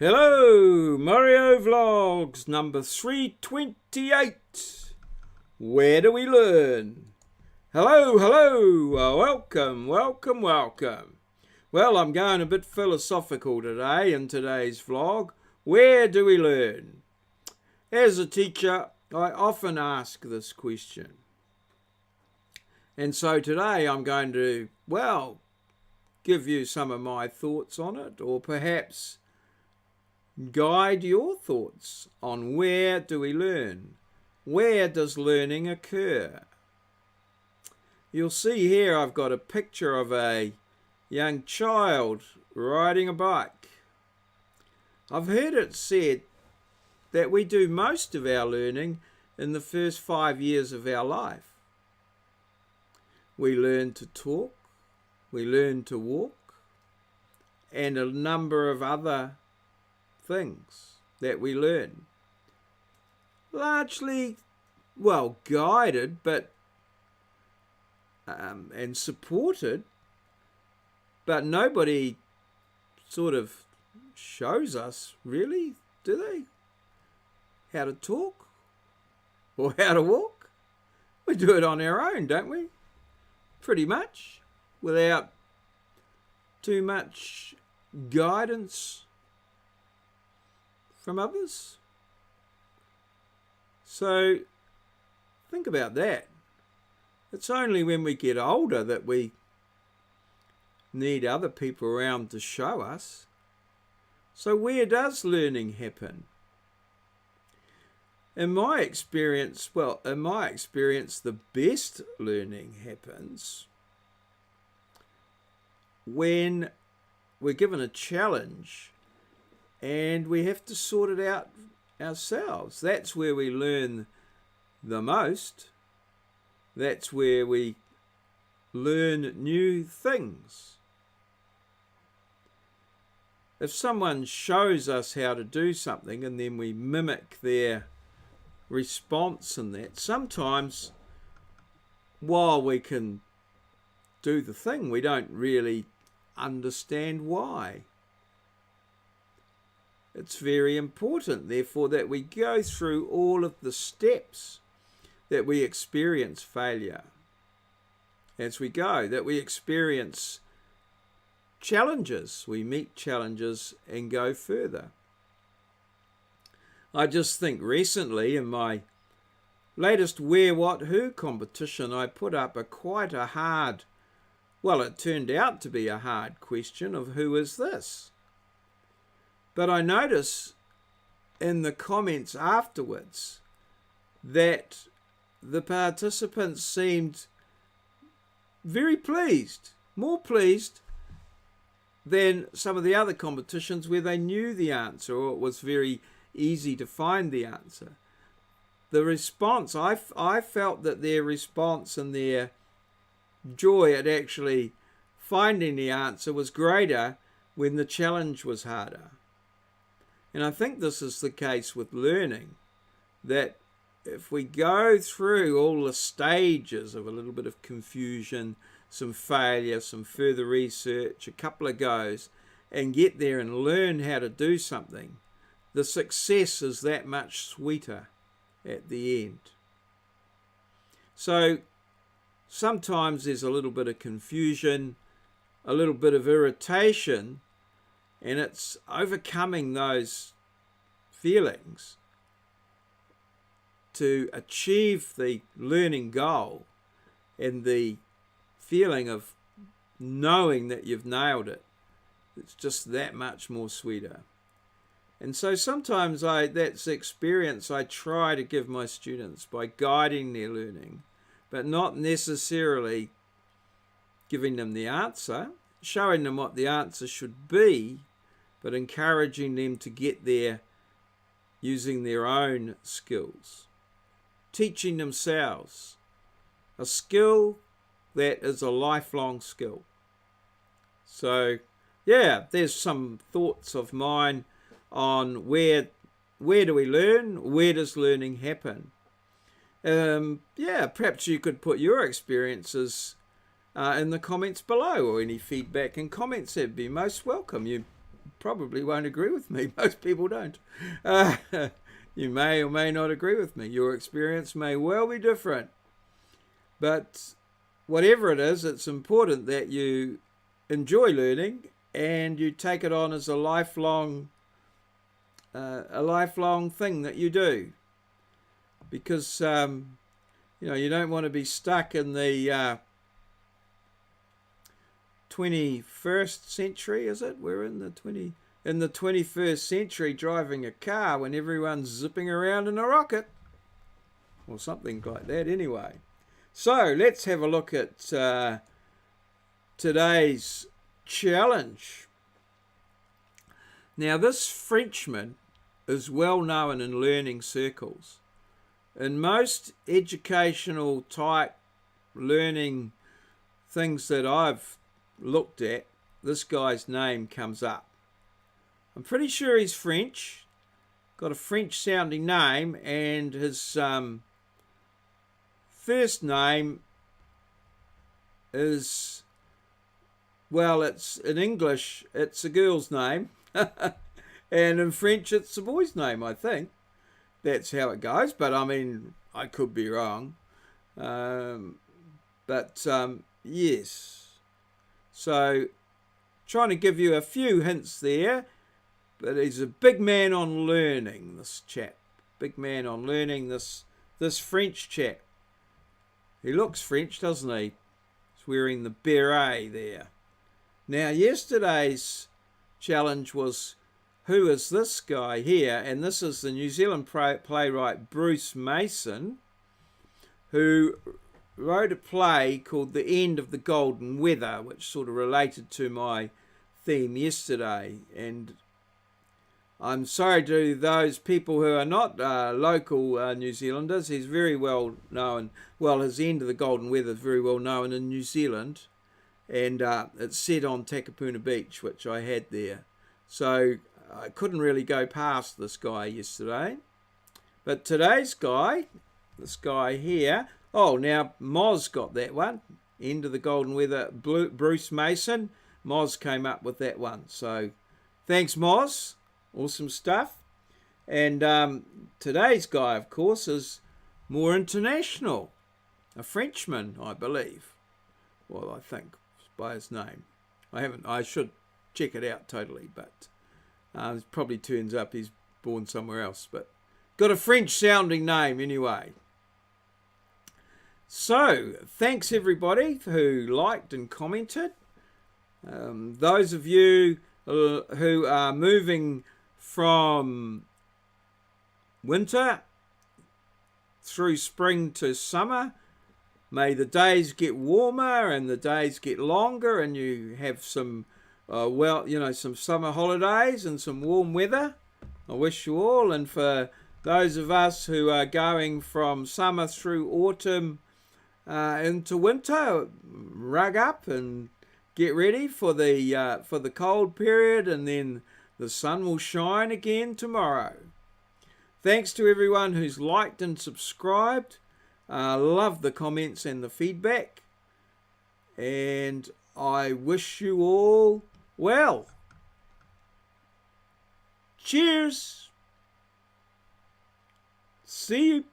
Hello, Maurieo Vlogs number 328. Where do we learn? Hello, welcome. Well, I'm going a bit philosophical today in today's vlog. Where do we learn? As a teacher, I often ask this question. And so today I'm going to, give you some of my thoughts on it, or perhaps guide your thoughts on where do we learn? Where does learning occur? You'll see here I've got a picture of a young child riding a bike. I've heard it said that we do most of our learning in the first 5 years of our life. We learn to talk, we learn to walk, and a number of other things that we learn. Largely, guided, but and supported, but nobody sort of shows us, really, do they? How to talk or how to walk. We do it on our own, don't we? Pretty much, without too much guidance from others. So think about that. It's only when we get older that we need other people around to show us. So where does learning happen? In my experience, the best learning happens when we're given a challenge and we have to sort it out ourselves. That's where we learn the most. That's where we learn new things. If someone shows us how to do something and then we mimic their response in that, sometimes while we can do the thing, we don't really understand why. It's very important, therefore, that we go through all of the steps that we experience failure as we go, that we experience challenges, we meet challenges and go further. I just think recently in my latest Where, What, Who competition, I put up it turned out to be a hard question of who is this? But I notice in the comments afterwards that the participants seemed very pleased, more pleased than some of the other competitions where they knew the answer or it was very easy to find the answer. The response, I felt that their response and their joy at actually finding the answer was greater when the challenge was harder. And I think this is the case with learning, that if we go through all the stages of a little bit of confusion, some failure, some further research, a couple of goes, and get there and learn how to do something, the success is that much sweeter at the end. So sometimes there's a little bit of confusion, a little bit of irritation, and it's overcoming those feelings to achieve the learning goal and the feeling of knowing that you've nailed it. It's just that much more sweeter. And so sometimes that's the experience I try to give my students by guiding their learning, but not necessarily giving them the answer, showing them what the answer should be, but encouraging them to get there using their own skills, teaching themselves a skill that is a lifelong skill. So, there's some thoughts of mine on where do we learn, where does learning happen. Perhaps you could put your experiences in the comments below, or any feedback and comments. That'd be most welcome. You probably won't agree with me. Most people don't. You may or may not agree with me. Your experience may well be different. But whatever it is, it's important that you enjoy learning and you take it on as a lifelong thing that you do. Because you don't want to be stuck in the 21st century, is it? We're in the 21st century driving a car when everyone's zipping around in a rocket. Or something like that anyway. So let's have a look at today's challenge. Now this Frenchman is well known in learning circles. In most educational type learning things that I've looked at, this guy's name comes up. I'm pretty sure he's French, got a French sounding name, and his first name is, well, it's in English it's a girl's name and in French it's a boy's name, I think. That's how it goes, but I mean, I could be wrong. Yes. So, trying to give you a few hints there, but he's a big man on learning, this chap. Big man on learning, this French chap. He looks French, doesn't he? He's wearing the beret there. Now, yesterday's challenge was, who is this guy here? And this is the New Zealand playwright Bruce Mason, who wrote a play called The End of the Golden Weather, which sort of related to my theme yesterday. And I'm sorry to those people who are not local New Zealanders. He's very well known. Well, his End of the Golden Weather is very well known in New Zealand. And it's set on Takapuna Beach, which I had there. So I couldn't really go past this guy yesterday. But today's guy, this guy here, oh, now Moz got that one. End of the Golden Weather, Bruce Mason. Moz came up with that one. So thanks, Moz. Awesome stuff. And today's guy, of course, is more international. A Frenchman, I believe. Well, I think by his name. I should check it out totally, but it probably turns up he's born somewhere else. But got a French sounding name anyway. So, thanks everybody who liked and commented. Those of you who are moving from winter through spring to summer, may the days get warmer and the days get longer and you have some, some summer holidays and some warm weather. I wish you all. And for those of us who are going from summer through autumn into winter, rug up and get ready for the cold period, and then the sun will shine again tomorrow. Thanks to everyone who's liked and subscribed. Love the comments and the feedback. And I wish you all well. Cheers. See you.